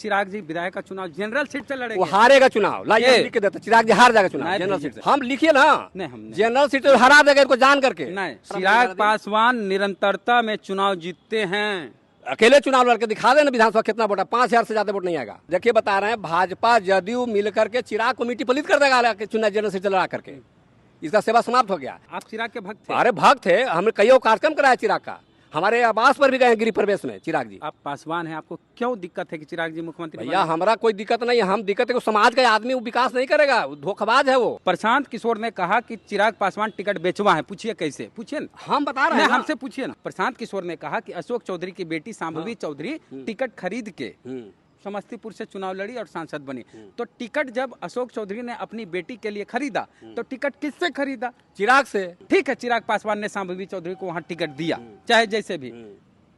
चिराग जी विधायक का चुनाव जनरल सीट से लड़ेंगे। वो हारेगा चुनाव, लाइए लिख के देता, चिराग जी हार जाएगा चुनाव जनरल सीट से। हम लिखिए ना, नहीं हम जनरल सीट से हरा देगा इनको जान करके। नहीं, चिराग पासवान निरंतरता में चुनाव जीतते हैं। अकेले चुनाव लड़के दिखा देना विधानसभा कितना वोट है, 5,000 से ज्यादा वोट नहीं आएगा। देखिए बता रहे हैं, भाजपा जदयू मिलकर के चिराग को मिट्टी पलीत कर देगा चुनाव जनरल सीट से लड़ा करके। इसका सेवा समाप्त हो गया। आप चिराग के भक्त थे? अरे भक्त थे, हमने कई कार्यक्रम कराया चिराग का, हमारे आवास पर भी गए गृह प्रवेश में चिराग जी। आप पासवान हैं, आपको क्यों दिक्कत है कि चिराग जी मुख्यमंत्री? भैया हमारा कोई दिक्कत नहीं है, हम दिक्कत है कि समाज का आदमी वो विकास नहीं करेगा, धोखेबाज है वो। प्रशांत किशोर ने कहा कि चिराग पासवान टिकट बेचवा है, पूछिए कैसे? पूछिए ना, हम बता रहे हैं, हमसे पूछिए ना। प्रशांत किशोर ने कहा कि अशोक चौधरी की बेटी शांभवी चौधरी टिकट खरीद के समस्तीपुर से चुनाव लड़ी और सांसद बनी। तो टिकट जब अशोक चौधरी ने अपनी बेटी के लिए खरीदा तो टिकट किससे खरीदा? चिराग से। ठीक है, चिराग पासवान ने शांभवी चौधरी को वहां टिकट दिया, चाहे जैसे भी।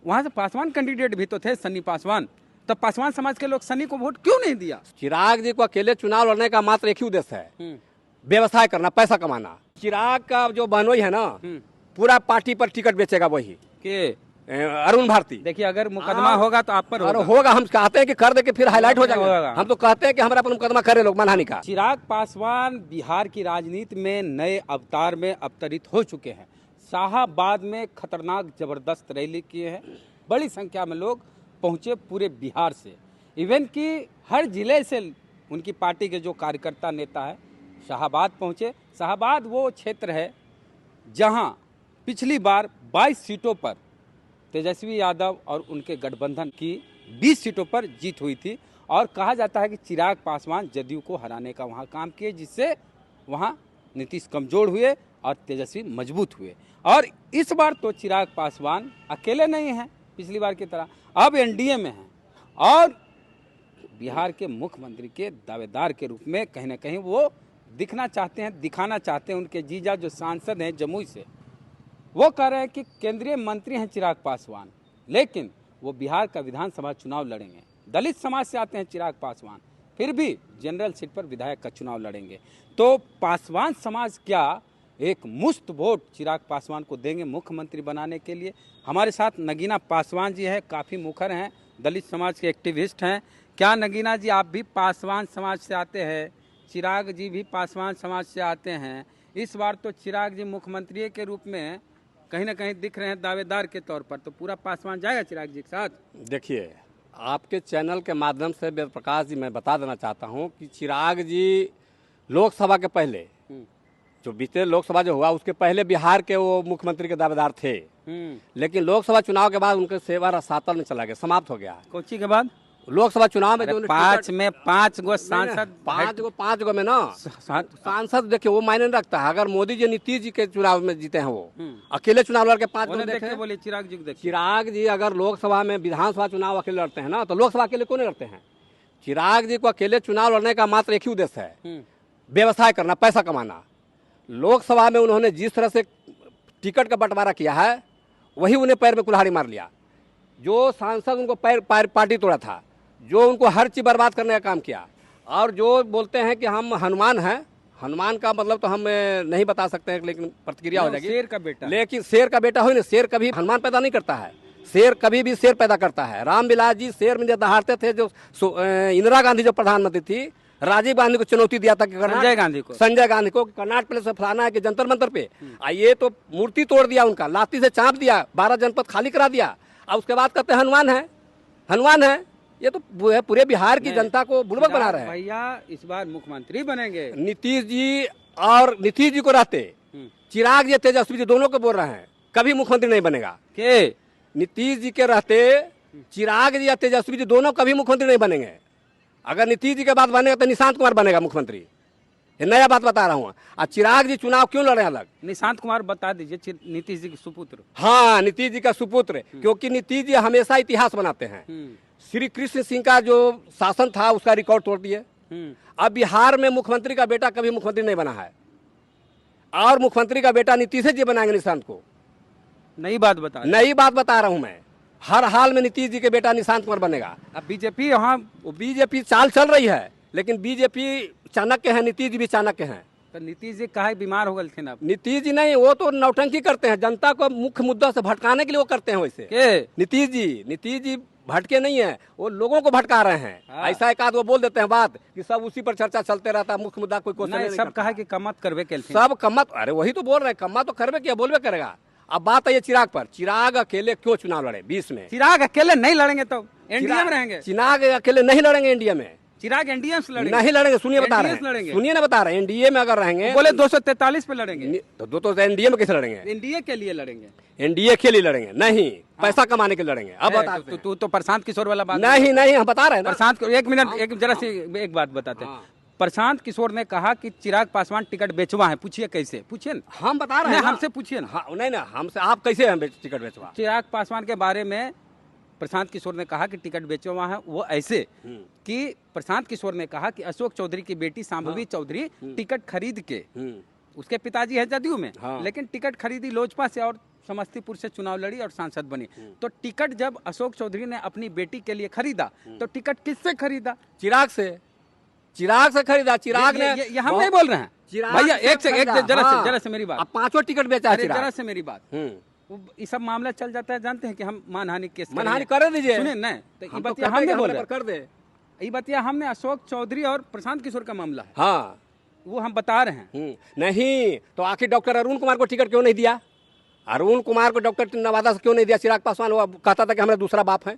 वहां से पासवान कैंडिडेट भी तो थे, सन्नी पासवान। तो पासवान समाज के लोग सन्नी को वोट क्यों नहीं दिया? चिराग जी को अकेले चुनाव लड़ने का मात्र एक ही उद्देश्य है, व्यवसाय करना, पैसा कमाना। चिराग का जो बहनोई है ना, पूरा पार्टी पर टिकट बेचेगा वही के अरुण भारती। देखिए अगर मुकदमा होगा तो आप पर होगा। हम कहते हैं कि कर दे के फिर हाईलाइट हो जाएगा। हम तो कहते हैं कि हमारा पर मुकदमा करे लोग मानहानि का। चिराग पासवान बिहार की राजनीति में नए अवतार में अवतरित हो चुके हैं। शाहाबाद में खतरनाक जबरदस्त रैली किए हैं, बड़ी संख्या में लोग पहुंचे पूरे बिहार से। इवन की हर जिले से उनकी पार्टी के जो कार्यकर्ता नेता है शाहाबाद पहुंचे। शाहाबाद वो क्षेत्र है जहां पिछली बार 22 सीटों पर तेजस्वी यादव और उनके गठबंधन की 20 सीटों पर जीत हुई थी। और कहा जाता है कि चिराग पासवान जदयू को हराने का वहां काम किए, जिससे वहां नीतीश कमजोर हुए और तेजस्वी मजबूत हुए। और इस बार तो चिराग पासवान अकेले नहीं हैं पिछली बार की तरह, अब एनडीए में हैं और बिहार के मुख्यमंत्री के दावेदार के रूप में कहीं ना कहीं वो दिखना चाहते हैं, दिखाना चाहते हैं। उनके जीजा जो सांसद हैं जमुई से, वो कह रहे हैं कि केंद्रीय मंत्री हैं चिराग पासवान, लेकिन वो बिहार का विधानसभा चुनाव लड़ेंगे। दलित समाज से आते हैं चिराग पासवान, फिर भी जनरल सीट पर विधायक का चुनाव लड़ेंगे। तो पासवान समाज क्या एक मुश्त वोट चिराग पासवान को देंगे मुख्यमंत्री बनाने के लिए? हमारे साथ नगीना पासवान जी है, काफ़ी मुखर हैं, दलित समाज के एक्टिविस्ट हैं। क्या नगीना जी, आप भी पासवान समाज से आते हैं, चिराग जी भी पासवान समाज से आते हैं, इस बार तो चिराग जी मुख्यमंत्री के रूप में कहीं ना कहीं दिख रहे हैं दावेदार के तौर पर, तो पूरा पासवान जाएगा चिराग जी के साथ? देखिए, आपके चैनल के माध्यम से वेद प्रकाश जी मैं बता देना चाहता हूं कि चिराग जी लोकसभा के पहले, जो बीते लोकसभा जो हुआ उसके पहले बिहार के वो मुख्यमंत्री के दावेदार थे। लेकिन लोकसभा चुनाव के बाद उनके सेवा रसातल में चला गया, समाप्त हो गया। कोची के बाद लोकसभा चुनाव में जो 5 गो सांसद, 5 गो में ना सांसद, देखिए वो मायने नहीं रखता है। अगर मोदी जी नीतीश जी के चुनाव में जीते हैं, वो अकेले चुनाव लड़के 5 गो देखे। बोले चिराग जी को, चिराग जी अगर लोकसभा में विधानसभा चुनाव अकेले लड़ते हैं ना, तो लोकसभा अकेले क्यों नहीं लड़ते हैं? चिराग जी को अकेले चुनाव लड़ने का मात्र एक ही उद्देश्य है, व्यवसाय करना, पैसा कमाना। लोकसभा में उन्होंने जिस तरह से टिकट का बंटवारा किया है, वही उन्हें पैर में कुल्हाड़ी मार लिया। जो सांसद उनको पार्टी तोड़ा था, जो उनको हर चीज बर्बाद करने का काम किया, और जो बोलते हैं कि हम हनुमान हैं, हनुमान का मतलब तो हम नहीं बता सकते हैं, लेकिन प्रतिक्रिया हो जाएगी। शेर का बेटा, लेकिन शेर का बेटा हो ना, शेर कभी हनुमान पैदा नहीं करता है, शेर कभी भी शेर पैदा करता है। रामविलास जी शेर में जो दहाड़ते थे, जो इंदिरा गांधी जो प्रधानमंत्री थी, राजीव गांधी को चुनौती दिया था कि संजय गांधी को कर्नाटक प्लेस से फलाना है कि जंतर मंतर पे, ये तो मूर्ति तोड़ दिया उनका, लाठी से चाप दिया, 12 जनपद खाली करा दिया, और उसके बाद कहते हैं हनुमान है, हनुमान है। ये तो पूरे बिहार की जनता को बुड़बक बना रहे हैं। भैया इस बार मुख्यमंत्री बनेंगे नीतीश जी, और नीतीश जी को रहते चिराग जी तेजस्वी जी दोनों को बोल रहे हैं कभी मुख्यमंत्री नहीं बनेगा। के नीतीश जी के रहते चिराग जी या तेजस्वी जी दोनों कभी मुख्यमंत्री नहीं बनेंगे। अगर नीतीश जी के बाद बनेगा तो निशांत कुमार बनेगा मुख्यमंत्री, ये नया बात बता रहा हूँ। और चिराग जी चुनाव क्यों लड़े अलग? निशांत कुमार बता दीजिए, नीतीश जी के सुपुत्र। हाँ, नीतीश जी का सुपुत्र, क्योंकि नीतीश जी हमेशा इतिहास बनाते हैं। श्री कृष्ण सिंह का जो शासन था उसका रिकॉर्ड तोड़ दिए। अब बिहार में मुख्यमंत्री का बेटा कभी मुख्यमंत्री नहीं बना है, और मुख्यमंत्री का बेटा नीतीश जी बनाएंगे निशांत को। नई बात बता रहा हूं मैं, हर हाल में नीतीश जी के बेटा निशांत कुमार बनेगा। अब बीजेपी, हाँ बीजेपी चाल चल रही है, लेकिन बीजेपी चाणक्य है, नीतीश जी भी चाणक्य हैं। तो नीतीश जी कहा बीमार हो गए थे ना? नीतीश जी नहीं, वो तो नौटंकी करते हैं, जनता को मुख्य मुद्दा से भटकाने के लिए वो करते हैं वैसे। नीतीश जी भटके नहीं है, वो लोगों को भटका रहे हैं। हाँ। ऐसा एक आध वो बोल देते हैं बात कि सब उसी पर चर्चा चलते रहता है, मुख्य मुद्दा कोई क्वेश्चन नहीं, नहीं सब करता। कहा कि कमत करवे के सब कम्मा, अरे वही तो बोल रहे हैं, कम्मा तो करबे किया, बोलबे करेगा। अब बात है ये चिराग पर, चिराग अकेले क्यों चुनाव लड़े 20 में? चिराग अकेले नहीं लड़ेंगे तो एनडीए में रहेंगे। चिराग अकेले नहीं लड़ेंगे इंडिया में, चिराग एनडीए से लड़ेंगे, नहीं लड़ेंगे। सुनिए बता रहे NDA से हैं, लड़ेंगे। सुनिए ना बता रहे हैं, एनडीए में अगर रहेंगे बोले 243 पे लड़ेंगे, तो दो तो एनडीए में कैसे लड़ेंगे? एनडीए के लिए लड़ेंगे। एनडीए के लिए लड़ेंगे नहीं, पैसा कमाने के लिए लड़ेंगे। अब बता तू प्रशांत किशोर वाला बात नहीं नहीं, हम बता रहे हैं ना। प्रशांत, एक मिनट, एक जरा सी एक बात बताते हैं। हाँ। प्रशांत किशोर ने कहा कि चिराग पासवान टिकट बेचवा है, पूछिए कैसे, पूछिए ना, हम बता रहे हैं नहीं, ना। हमसे पूछिए ना। हाँ, नहीं ना, हमसे आप कैसे हम टिकट बेचवा? चिराग पासवान के बारे में प्रशांत किशोर ने कहा कि टिकट बेचवा है, वो ऐसे कि प्रशांत किशोर ने कहा कि अशोक चौधरी की बेटी शांभवी चौधरी टिकट खरीद के, उसके पिताजी है जदयू में, हाँ। लेकिन टिकट खरीदी लोजपा से और समस्तीपुर से चुनाव लड़ी और सांसद बनी। तो टिकट जब अशोक चौधरी ने अपनी बेटी के लिए खरीदा तो टिकट किससे खरीदा? चिराग से, चिराग से खरीदा। चिराग ने ये हम नहीं बोल रहे हैं चिराग भैया, से एक से एक, खरीदा, हाँ। जरा से मेरी बात, अब 5 टिकट बेचा है अरे जरा चिराग। से मेरी बात, वो ये सब मामला चल जाता है, जानते हैं कि हम मानहानि केस मनहानि कर दीजिए। सुनिए नहीं तो ये हम तो बतिया कहते हैं हमने कि बोल हमारे रहे पर कर दे। ये बतिया हमने अशोक चौधरी और प्रशांत किशोर का मामला है, हाँ, वो हम बता रहे हैं। नहीं तो आखिर डॉक्टर अरुण कुमार को टिकट क्यों नहीं दिया? अरुण कुमार को डॉक्टर नवादा से क्यों नहीं दिया? चिराग पासवान वो कहता था कि हमारा दूसरा बाप है,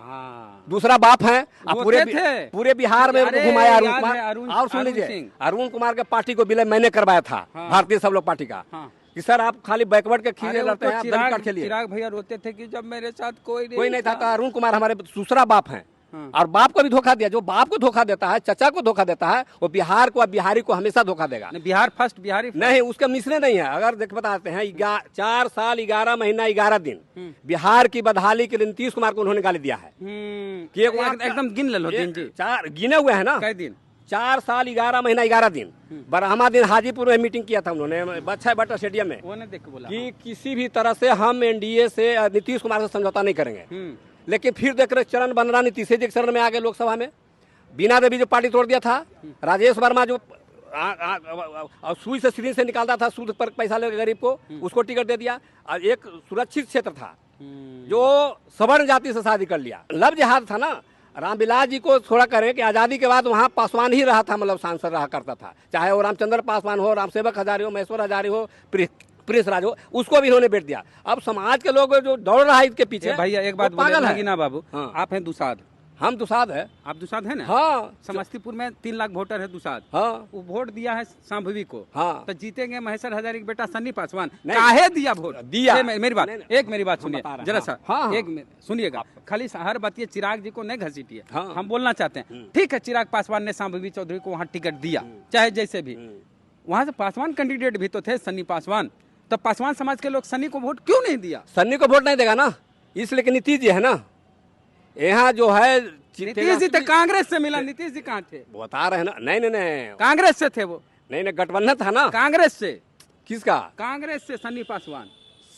हाँ, दूसरा बाप है। अब होते थे। पूरे बिहार में अरे घुमाया अरुण याद कुमार। है, अरुण- और सुन अरुण लीजिए, सिंह। अरुण कुमार के पार्टी को विलय मैंने करवाया था, हाँ। भारतीय सब लोग पार्टी का, हाँ। कि सर आप खाली बैकवर्ड के अरे खींचे वो लड़ते तो हैं, आप दलित कार्ड चिराग खेलिए। चिराग भैया रोते थे कि जब मेरे साथ कोई कोई नहीं था, तो अरुण कुमार हमारे दूसरा बाप है। हाँ। और बाप को भी धोखा दिया। जो बाप को धोखा देता है, चचा को धोखा देता है, वो बिहार को और बिहारी को हमेशा धोखा देगा। Bihar first, Bihari first। नहीं, उसका मिसरे नहीं है। अगर देख बताते हैं, 4 साल 11 महीना 11 दिन बिहार की बदहाली के लिए नीतीश कुमार को उन्होंने गाली दिया है कि एकदम गिन लो दिन जी, 4 गिने हुए हैं ना, कई दिन, 4 साल 11 महीना 11 दिन। बरहमा दिन हाजीपुर में मीटिंग किया था उन्होंने, बच्चा भट्ट स्टेडियम में, वो ने देख के बोला कि किसी भी तरह से हम एनडीए से नीतीश कुमार से समझौता नहीं करेंगे। लेकिन फिर देख रहे चरण बन रहा, नीतीश जी के चरण में आ गए लोकसभा में। बीना देवी जो पार्टी तोड़ दिया था, राजेश वर्मा जो सुई से सीढ़ी से निकालता था, सूद पर पैसा लेकर गरीब को, उसको टिकट दे दिया। और एक सुरक्षित क्षेत्र था जो सवर्ण जाति से शादी कर लिया, लव जिहाद था ना। रामविलास जी को थोड़ा करें कि आजादी के बाद वहाँ पासवान ही रहा था, मतलब सांसद रहा करता था, चाहे वो रामचंद्र पासवान हो, रामसेवक हजारी हो, महेश्वर हजारी हो, प्रिंस राज हो, उसको भी इन्होंने बेच दिया। अब समाज के लोग जो दौड़ रहा है इसके पीछे, भैया एक बात वो पागल बोले है। नगीना बाबू, हाँ। आप हैं दुसाद, हम दुसाद है। आप दुसाद है ना? हाँ, समस्तीपुर में 3 लाख वोटर है दुसाद, हाँ, वो वोट दिया है शांभवी को, हाँ। तो जीतेंगे महेश्वर हजारी का बेटा सन्नी पासवान। नहीं। काहे दिया वोट? दिया। मेरी बात, नहीं, एक मेरी बात सुनिए बता रहे हैं, जरा सा, हाँ, हाँ। एक सुनिएगा, खाली हर बात ये चिराग जी को नहीं घसीटिए, हाँ। हम बोलना चाहते हैं। ठीक है, चिराग पासवान ने शांभवी चौधरी को वहाँ टिकट दिया, चाहे जैसे भी, वहाँ से पासवान कैंडिडेट भी तो थे, सन्नी पासवान, तो पासवान समाज के लोग सन्नी को वोट क्यों नहीं दिया? सन्नी को वोट नहीं देगा ना, इसलिए कि नीतीश जी है ना यहाँ जो है। नीतीश जी तो कांग्रेस से मिला, नीतीश जी कहाँ थे? बता रहे हैं ना, नहीं नहीं नहीं, कांग्रेस से थे वो, नहीं नहीं, गठबंधन था ना। कांग्रेस से, किसका? कांग्रेस से सन्नी पासवान।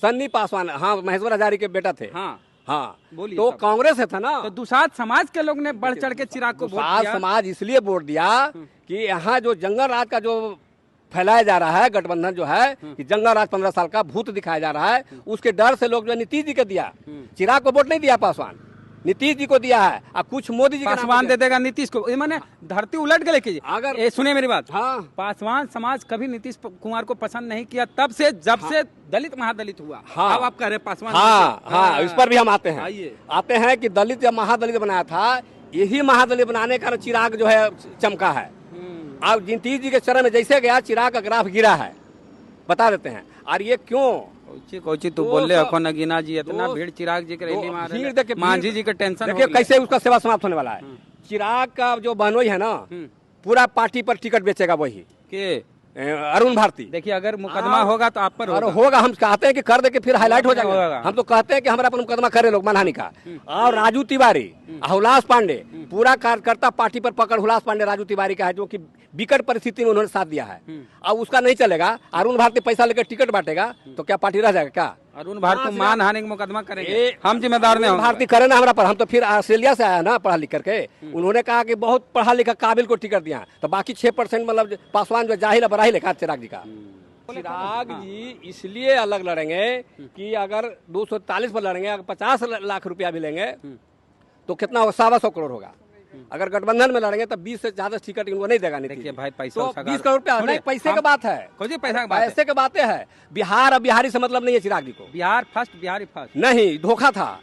सन्नी पासवान, हाँ, महेश्वर हजारी के बेटा थे। हाँ, हाँ, बोलिए तो साहब। कांग्रेस से था ना। तो दुसाद समाज के लोग ने बढ़ चढ़ के चिराग को वोट दुसाद दिया। समाज इसलिए वोट दिया कि यहाँ जो जंगल राज का जो फैलाया जा रहा है, गठबंधन जो है, कि जंगल राज 15 साल का भूत दिखाया जा रहा है, उसके डर से लोग जो है नीतीश जी को दिया। चिराग को वोट नहीं दिया पासवान, नीतीश जी को दिया है। और कुछ मोदी जी के नाम पासवान पे दे देगा नीतीश को, ये माने धरती उलट के लेके। अगर- सुनिए मेरी बात, हाँ, पासवान समाज कभी नीतीश कुमार को पसंद नहीं किया, तब से जब से दलित महादलित हुआ। हाँ। अब आप कह रहे हैं पासवान। हाँ, हाँ, इस पर भी हम आते हैं। आइए। आते हैं कि दलित जब महादलित बनाया था, यही महादलित बनाने का चिराग जो है चमका है। अब नीतीश जी के चरण में जैसे गया, चिराग का ग्राफ गिरा है, बता देते हैं। और ये क्यों? कोची तू बोल रहे हो नगीना जी, इतना भीड़ चिराग जी के रैली में आ रहे भीड़ हैं, देखिए, मांझी जी के टेंशन हो देखिए गया। कैसे उसका सेवा समाप्त होने वाला है। चिराग का जो बहनोई है ना, पूरा पार्टी पर टिकट बेचेगा वही, के अरुण भारती। देखिए अगर मुकदमा होगा तो आप पर और होगा। होगा, हम कहते हैं कि कर दे के फिर हाईलाइट हो होगा। जाएगा। हम तो कहते हैं कि हमारा पर मुकदमा करे लोग मानहानि का। और राजू तिवारी, हुलास पांडे, पूरा कार्यकर्ता पार्टी पर पकड़ हुलास पांडे राजू तिवारी का है, जो कि विकट परिस्थिति में उन्होंने साथ दिया है। अब उसका नहीं चलेगा, अरुण भारती पैसा लेकर टिकट बांटेगा तो क्या पार्टी रह जाएगा? क्या अरुण भारती को मानहानि का मुकदमा करेंगे, हम जिम्मेदार नहीं होंगे। भारती करे ना हमारा पर। हम तो फिर ऑस्ट्रेलिया से आया ना पढ़ा लिख करके, उन्होंने कहा कि बहुत पढ़ा लिखा काबिल को टिकट दिया, तो बाकी 6% मतलब पासवान जो जाहिल है, बराही लिखा चिराग जी का। चिराग जी इसलिए अलग लड़ेंगे कि अगर 240 पर लड़ेंगे, अगर 50 लाख रुपया भी लेंगे तो कितना होगा, 125 करोड़ होगा। अगर गठबंधन में लड़ेंगे तो 20 से ज्यादा टिकट इनको नहीं देगा नीतीश। देखिए भाई, पैसा तो 20 करोड़ रुपया नहीं, पैसे की बात है, खोजिए पैसा की बात है। पैसे की बातें है। बिहार अब बिहारी से मतलब नहीं है चिराग जी को। बिहार फर्स्ट, बिहारी फर्स्ट नहीं, धोखा था।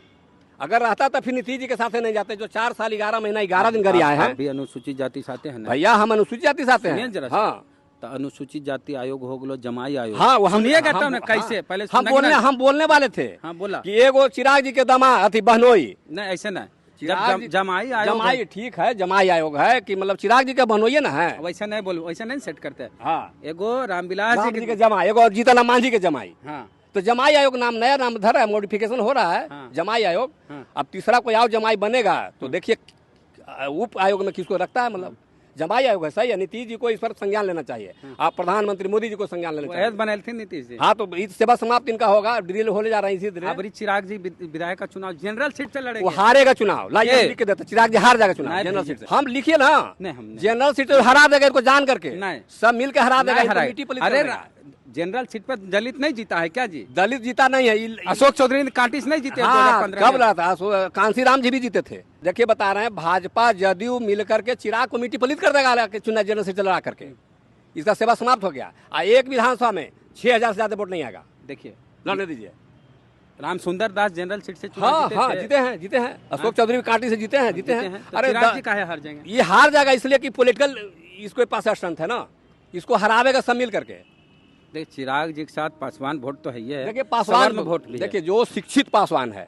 अगर रहता तो फिर नीतीश जी के साथ नहीं जाते, जो 4 साल 11 महीना 11 दिन घर आए हैं। भी अनुसूचित जाति से आते हैं ना भैया, हम अनुसूचित जाति से आते सुनिए हैं। जरा सा। हाँ, तो अनुसूचित जाति आयोग हो गलो, जमाई आयोग। हाँ, वो सुनिए कहता हूँ हम- ना कैसे, हाँ, पहले हम बोलने वाले थे हाँ बोला कि एगो चिराग जी के दमा अति बहनोई, नहीं, ऐसे ना चिराग जब जमाई आयोग जमाई, ठीक है, जमाई आयोग है कि मतलब चिराग जी के बहनोई ना है। वैसा नहीं बोलो, वैसा नहीं सेट करते। हाँ, एगो रामविलास राम जी जी के के जमाई, एगो जीतन मांझी के जमाई। हाँ तो जमाई आयोग नाम, नया नाम धर है, मॉडिफिकेशन हो रहा है। हाँ। जमाई आयोग। हाँ। अब तीसरा कोई और जमाई बनेगा तो देखिए उप आयोग में किसको रखता है, मतलब जमाई आयोग है, सही है। नीतीश जी को इस पर संज्ञान लेना चाहिए। आप प्रधानमंत्री मोदी जी को संज्ञान लेना चाहिए। बने थे नीतीश जी। हाँ, तो इस सेवा समाप्त इनका होगा, ड्रिल होने जा रहा है इसी तरह। अबरी चिराग जी विधायक का चुनाव जनरल सीट से वो लड़ेंगे। हारेगा चुनाव, लाइए ये। लिख के देते, चिराग जी हार जाएगा चुनाव नहीं, जनरल नहीं, सीट से। हम लिखिए ना, नहीं, हम नहीं। जनरल सीट से हरा देगा इनको जान करके। नहीं। सब मिल के हरा देगा नहीं इनको, हराए। मिट्टी पलीत अरे कर देगा। जनरल सीट पर दलित नहीं जीता है क्या जी? दलित जीता नहीं है। अशोक चौधरी ने कांटी से नहीं जीते हाँ, 2015 कब में। रहा था, कांसीराम जी भी जीते थे। देखिए बता रहे हैं, भाजपा जदयू मिलकर के चिराग को मिट्टी पलीत कर देगा चुनाव जनरल सीट लड़ा करके। इसका सेवा समाप्त हो गया। एक विधानसभा में 6000 से ज्यादा वोट नहीं आएगा। देखिए लड़ने दीजिए। राम सुंदर दास जनरल सीट से चुनाव हाँ जीते हाँ, थे। जीते हैं। अशोक चौधरी भी कांटी से जीते हैं। तो अरे चिराग जी काहे हार जाएंगे? ये हार जाएगा इसलिए कि पॉलिटिकल इसको पास स्ट्रेंथ है ना, इसको हरावेगा सब मिल करके। देखिए चिराग जी के साथ पासवान वोट तो है ही है। देखिए पासवान में वोट भी है। देखिए जो शिक्षित पासवान है,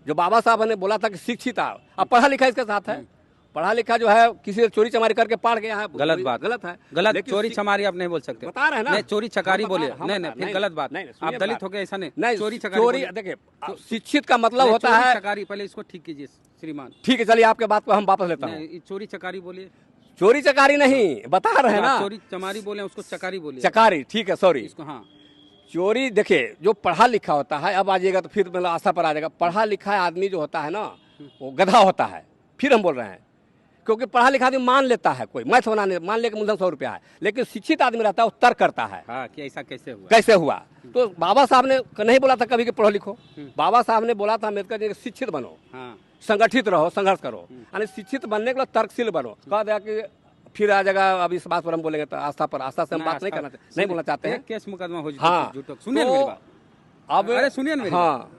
जो बाबा साहब ने बोला था कि शिक्षित आओ, अब पढ़ा लिखा इसके साथ है। पढ़ा लिखा जो है किसी से चोरी चमारी करके पढ़ गया है, गलत बात, गलत है। गलत। लेकिन चोरी चमारी आप नहीं बोल सकते, बता रहे हैं ना, नहीं चोरी चकारी हम बोले, बता- हम नहीं बता- नहीं फिर नहीं, गलत बात। नहीं, आप सुनिए दलित बात। हो गए ऐसा नहीं, नहीं, चोरी चकारी चोरी बोले। देखिए शिक्षित का मतलब नहीं, होता चोरी है। चकारी पहले इसको ठीक कीजिए श्रीमान। ठीक है, चलिए आपके बात को हम वापस लेता हूँ। नहीं, चोरी चकारी बोलिए। चोरी चकारी नहीं, बता रहे हैं ना, चोरी चमारी बोले उसको चकारी बोलिए। चकारी, ठीक है, सॉरी। इसको हाँ चोरी देखिए जो पढ़ा लिखा होता है, अब आ जाएगा तो फिर मतलब आस्था पर आ जाएगा। पढ़ा लिखा आदमी जो होता है ना, वो गधा होता है। फिर हम बोल रहे हैं क्योंकि पढ़ा लिखा आदमी मान लेता है, कोई मैथ बनाने मान ले कि मूलधन 100 रुपया है, लेकिन शिक्षित आदमी रहता है वो तर्क करता है हाँ कि ऐसा कैसे हुआ। कैसे हुआ। तो बाबा साहब ने नहीं बोला था कभी कि पढ़ो लिखो। बाबा साहब ने बोला था अम्बेडकर जी कि शिक्षित बनो, हाँ संगठित रहो, संघर्ष करो। यानी शिक्षित बनने के लिए तर्कशील बनो। कह दिया कि फिर आ जाएगा। अब इस बात पर हम बोलेंगे तो आस्था पर, आस्था से हम बात नहीं करना नहीं बोलना चाहते हैं। केस मुकदमा हो हाँ, झूठो। सुनिए ना मेरी बात। अब अरे सुनिए ना मेरी हाँ, बात।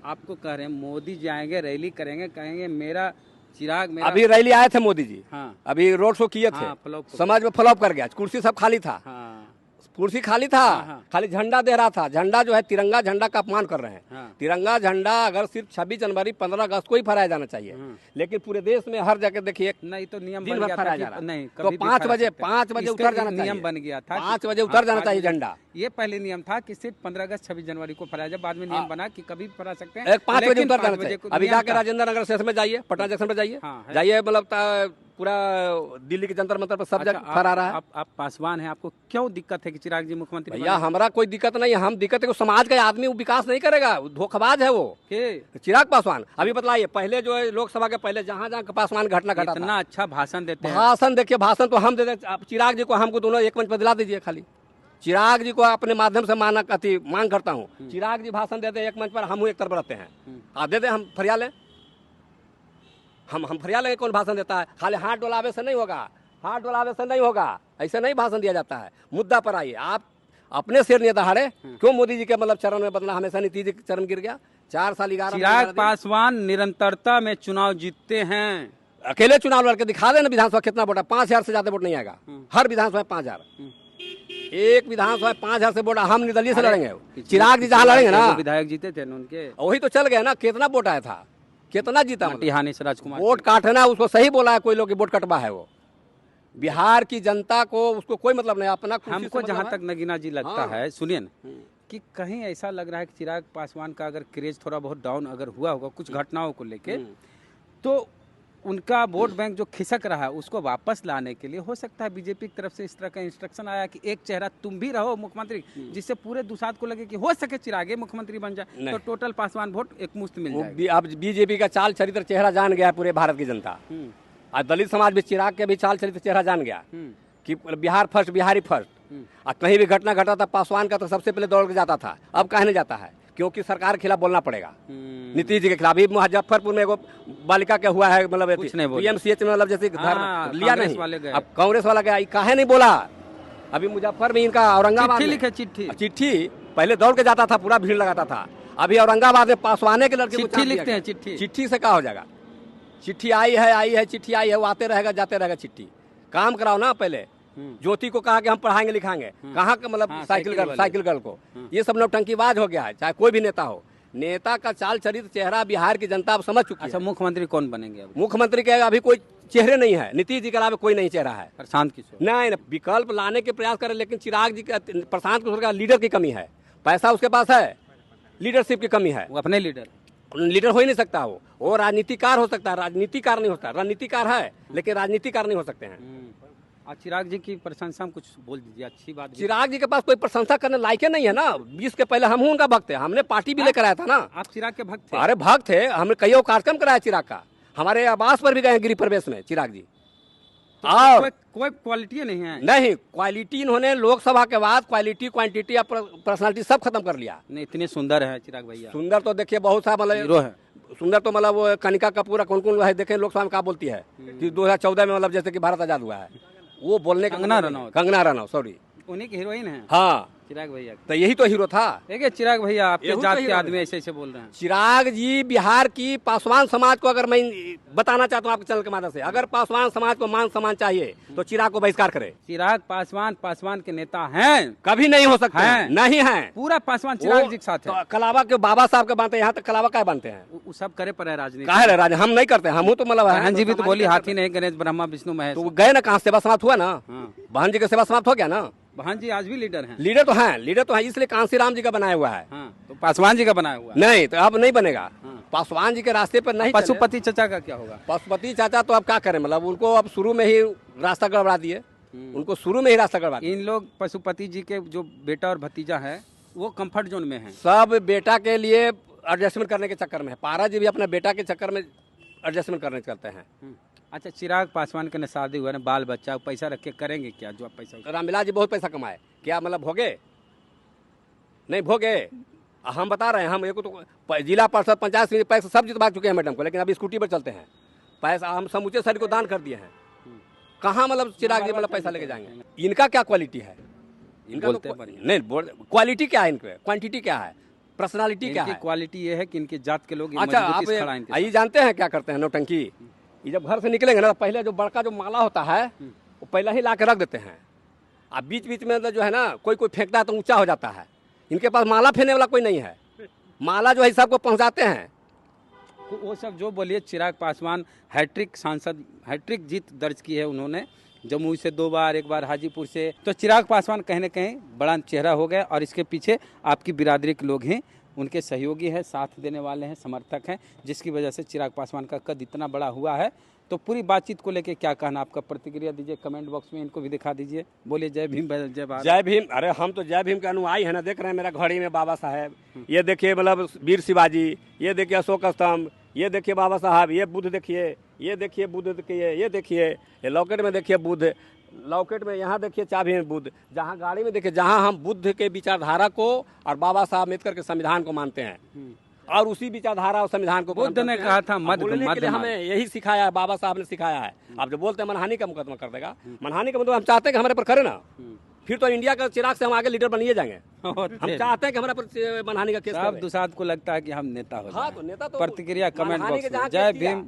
आपको कह रहे हैं मोदी जी आएंगे, रैली करेंगे, कहेंगे मेरा चिराग मेरा। अभी रैली आए थे मोदी जी, हाँ अभी रोड शो किए थे, हाँ, फ्लॉप हो समाज में फ्लॉप कर गया, कुर्सी सब खाली था, हाँ कुर्सी खाली था, हाँ। खाली झंडा दे रहा था। झंडा जो है तिरंगा झंडा का अपमान कर रहे हैं। हाँ। तिरंगा झंडा अगर सिर्फ 26 जनवरी 15 अगस्त को ही फहराया जाना चाहिए, लेकिन पूरे देश में हर जगह देखिए नहीं तो नियम दिन बन भर गया था फहराया कि जा रहा है। नहीं तो कभी भी 5 फहरा बजे सकते हैं। 5 बजे इसके उतर जाना चाहिए। नियम बन गया था 5 कि- बजे हाँ, उतर जाना 5 चाहिए बजे। झंडा। ये पहले नियम था कि सिर्फ 15 अगस्त 26 जनवरी को फहराया जाए, बाद में नियम बना कि कभी भी फहरा सकते हैं। 5 बजे लेकिन उतर 5 जाना बजे चाहिए। को अभी नियम जाके था। राजेंद्र नगर स्टेशन में जाइए, पटना जंक्शन में जाइए, हाँ, है। जाइए मतलब पूरा दिल्ली के जंतर मंतर पर सब अच्छा, जगह फहरा रहा है। आप पासवान हैं, आपको क्यों दिक्कत है कि चिराग जी मुख्यमंत्री भैया हमारा कोई दिक्कत नहीं है, हम दिक्कत है कि समाज का आदमी वो विकास नहीं करेगा, वो धोखेबाज है वो के चिराग पासवान। अभी बतलाइए, पहले जो है लोकसभा के पहले जहाँ जहाँ पासवान घटना घटा था, इतना अच्छा भाषण देते हैं। भाषण देखिए, भाषण तो हम देते, आप चिराग जी को हमको दोनों एक मंच पर दिला दीजिए। खाली चिराग जी को अपने माध्यम से मांग करता हूँ, चिराग जी भाषण देते हैं एक मंच पर, हम एक तरफ रहते हैं, आप देते हम फरियाल है, हम फरियाल है। कौन भाषण देता है? खाली हाथ डोलावे से नहीं होगा, हाथ डोलावे से नहीं होगा, ऐसे नहीं भाषण दिया जाता है। मुद्दा पर आइए। आप अपने सिर नहीं दहाड़े, क्यों मोदी जी के मतलब चरण में बदला, हमेशा नीतीश जी के चरण गिर गया। 4 साल 11 चिराग पासवान निरंतरता में चुनाव जीतते हैं। अकेले चुनाव लड़के दिखा देना विधानसभा कितना वोट है। 5000 से ज्यादा वोट नहीं आएगा हर विधानसभा में। 5000 एक विधानसभा 5000 से वोट हम निर्दलीय से लड़ेंगे। चिराग जी जहाँ लड़ेंगे ना, विधायक जीते थे ना उनके, वही तो चल गए ना। कितना वोट आया था, कितना जीता? मतलब टिहानी से राजकुमार वोट काटना उसको सही बोला है कोई लोग कि वोट कटवा है। वो बिहार की जनता को उसको कोई मतलब नहीं, अपना कुर्सी से हमको मतलब जहाँ है। तक नगीना जी लगता हाँ। है, सुनिए ना, कि कहीं ऐसा लग रहा है कि चिराग पासवान का अगर क्रेज थोड़ा बहुत डाउन अगर हुआ होगा कुछ घटनाओं को लेके, तो उनका वोट बैंक जो खिसक रहा है उसको वापस लाने के लिए हो सकता है बीजेपी की तरफ से इस तरह का इंस्ट्रक्शन आया कि एक चेहरा तुम भी रहो मुख्यमंत्री, जिससे पूरे दुसाध को लगे कि हो सके चिरागे मुख्यमंत्री बन जाए, तो टोटल पासवान वोट एक मुश्त मिल जाए। अब बीजेपी का चाल चरित्र चेहरा जान गया है पूरे भारत की जनता। आज दलित समाज भी चिराग के भी चाल चरित्र चेहरा जान गया कि बिहार फर्स्ट, बिहारी फर्स्ट। और कहीं भी घटना घटा था पासवान का तो सबसे पहले दौड़ के जाता था। अब कहीं नहीं जाता है, क्योंकि सरकार के खिलाफ बोलना पड़ेगा। नीतीश जी के खिलाफ अभी मुजफ्फरपुर में एगो बालिका के हुआ है, मतलब PMCH में, मतलब जैसे लिया नहीं, अब कांग्रेस वाला गया, काहे नहीं बोला। अभी मुजफ्फर में इनका औरंगाबाद चिट्ठी पहले दौड़ के जाता था, पूरा भीड़ लगाता था। अभी औरंगाबाद में पासवाने के लड़के चिट्ठी लिखते हैं, चिट्ठी से क्या हो जाएगा। चिट्ठी आई है, चिट्ठी आई है, वो आते रहेगा जाते रहेगा। चिट्ठी काम कराओ ना। पहले ज्योति को कहा कि हम पढ़ाएंगे लिखाएंगे, कहाँ का मतलब साइकिल गर्ल को। ये सब नौटंकीबाज हो गया है, चाहे कोई भी नेता हो। नेता का चाल चरित्र चेहरा बिहार की जनता अब समझ चुकी है। अच्छा, मुख्यमंत्री कौन बनेंगे? मुख्यमंत्री के अभी कोई चेहरे नहीं है, नीतीश जी के अलावा कोई नहीं चेहरा है। प्रशांत किशोर नहीं, विकल्प लाने के प्रयास करें, लेकिन चिराग जी का, प्रशांत किशोर का लीडर की कमी है। पैसा उसके पास है, लीडरशिप की कमी है। वो अपने लीडर हो ही नहीं सकता। वो राजनीतिकार हो सकता है, राजनीतिकार नहीं होता। रणनीतिकार है लेकिन राजनीतिकार नहीं हो सकते हैं। और चिराग जी की प्रशंसा में कुछ बोल दीजिए, अच्छी बात। चिराग जी के पास कोई प्रशंसा करने लायक नहीं है ना। 20 के पहले हम उनका भक्त थे, हमने पार्टी भी लेकर आया था ना। आप चिराग के भक्त थे? अरे भक्त थे, हमने कई कार्यक्रम कराया चिराग का। हमारे आवास पर भी गए गृह प्रवेश में चिराग जी। और कोई क्वालिटी नहीं है? नहीं, क्वालिटी इन्होंने लोकसभा के बाद क्वालिटी, क्वांटिटी, पर्सनालिटी सब खत्म कर लिया। नहीं, इतने सुंदर है चिराग भैया। सुंदर तो देखिए बहुत सा, मतलब हीरो है। सुंदर तो मतलब वो कनिका कपूर कौन कौन है, देखें लोकसभा में क्या बोलती है कि 2014 में मतलब जैसे कि भारत आजाद हुआ है, वो बोलने का। कंगना रनौत सॉरी, उन्हीं की हीरोइन है। हाँ, चिराग भैया तो यही तो हीरो था। देखिए चिराग भैया, आपके जात के आदमी ऐसे ऐसे बोल रहे हैं। चिराग जी बिहार की पासवान समाज को, अगर मैं बताना चाहता हूँ आपके चैनल के माध्यम से, अगर पासवान समाज को मान सम्मान चाहिए तो चिराग को बहिष्कार करे। चिराग पासवान के नेता हैं? कभी नहीं हो सकते हैं। नहीं है, पूरा पासवान चिराग जी के साथ है। तो कलावा के बाबा साहब के बनते हैं, यहाँ तक कलावा क्या बनते हैं? वो सब करे पर है राजनीति। हम नहीं करते, हम तो मतलब बहन जी भी तो बोली हाथी नहीं गणेश ब्रह्मा विष्णु महेश। तो गए ना, कहाँ सेवा समाप्त हुआ ना। बहन जी का सेवा समाप्त हो गया ना। बहन जी आज भी लीडर हैं? लीडर तो है, इसलिए कांसी राम जी का बनाया हुआ है। तो पासवान जी का बनाया हुआ नहीं, तो अब नहीं बनेगा। पासवान जी के रास्ते पर नहीं। पशुपति चाचा का क्या होगा? पशुपति चाचा तो अब क्या करें, मतलब उनको अब शुरू में ही रास्ता गड़बड़ा दिए। उनको शुरू में ही रास्ता गड़बड़ा। इन लोग पशुपति जी के जो बेटा और भतीजा है वो कंफर्ट जोन में है। सब बेटा के लिए एडजस्टमेंट करने के चक्कर में है। पारा जी भी अपने बेटा के चक्कर में एडजस्टमेंट करने चलते हैं। अच्छा, चिराग पासवान के शादी हुआ ना, बाल बच्चा, पैसा रख के करेंगे क्या? जो पैसा रामविलास जी बहुत पैसा कमाए, क्या मतलब भोगे? नहीं भोगे। हम बता रहे हैं, हम एक तो जिला परिषद, पंचायत समिति पैसा सब जितवा चुके हैं मैडम को, लेकिन अभी स्कूटी पर चलते हैं। पैसा हम समूचे शरीर को दान कर दिए हैं। कहाँ मतलब चिराग जी मतलब पैसा लेके जाएंगे? इनका क्या क्वालिटी है? इनका नहीं, क्वालिटी क्या है इनके, क्वांटिटी क्या है, पर्सनालिटी क्या है? क्वालिटी ये है कि इनके जात के लोग। अच्छा, आप ये जानते हैं क्या करते हैं नौटंकी? ये जब घर से निकलेंगे ना, पहले जो बड़का जो माला होता है वो पहले ही ला के रख देते हैं। अब बीच बीच में जो है ना, कोई फेंकता है तो ऊंचा हो जाता है। इनके पास माला फेंकने वाला कोई नहीं है। माला जो है सबको पहुंचाते हैं। तो वो सब जो बोलिए, चिराग पासवान हैट्रिक सांसद, हैट्रिक जीत दर्ज की है उन्होंने, जमुई से 2 बार, 1 बार हाजीपुर से। तो चिराग पासवान कहीं न कहीं बड़ा चेहरा हो गया और इसके पीछे आपकी बिरादरी के लोग हैं, उनके सहयोगी हैं, साथ देने वाले हैं, समर्थक हैं, जिसकी वजह से चिराग पासवान का कद इतना बड़ा हुआ है। तो पूरी बातचीत को लेके क्या कहना, आपका प्रतिक्रिया दीजिए कमेंट बॉक्स में, इनको भी दिखा दीजिए। बोलिए जय भीम, जय भारत। जय भीम। अरे हम तो जय भीम के अनुयायी है ना, देख रहे हैं मेरा घड़ी में बाबा साहेब, ये देखिए मतलब वीर शिवाजी, ये देखिए अशोक स्तंभ, ये देखिए बाबा साहब, ये बुद्ध देखिए, ये देखिए बुद्ध देखिए, ये देखिए ये लॉकेट में देखिए बुद्ध, लॉकेट में यहाँ देखिए चाबी में बुद्ध, जहाँ गाड़ी में देखिए, जहाँ हम बुद्ध के विचारधारा को और बाबा साहब अम्बेडकर के संविधान को मानते हैं और उसी विचारधारा और संविधान को बुद्ध ने कहा था मध्य, हमें यही सिखाया है, बाबा साहब ने सिखाया है। आप जो बोलते हैं मनहानि का मुकदमा कर देगा, मनहानि का मतलब हम चाहते हैं कि हमारे पर करे ना, फिर तो इंडिया का चिराग से हम आगे लीडर बनिए जाएंगे। हम चाहते हैं कि हमारे पर मनहानि का केस। साहब दुसाद को लगता है कि हम नेता हो जाएं। हाँ, तो नेता तो प्रतिक्रिया कमेंट बॉक्स में। जय भीम।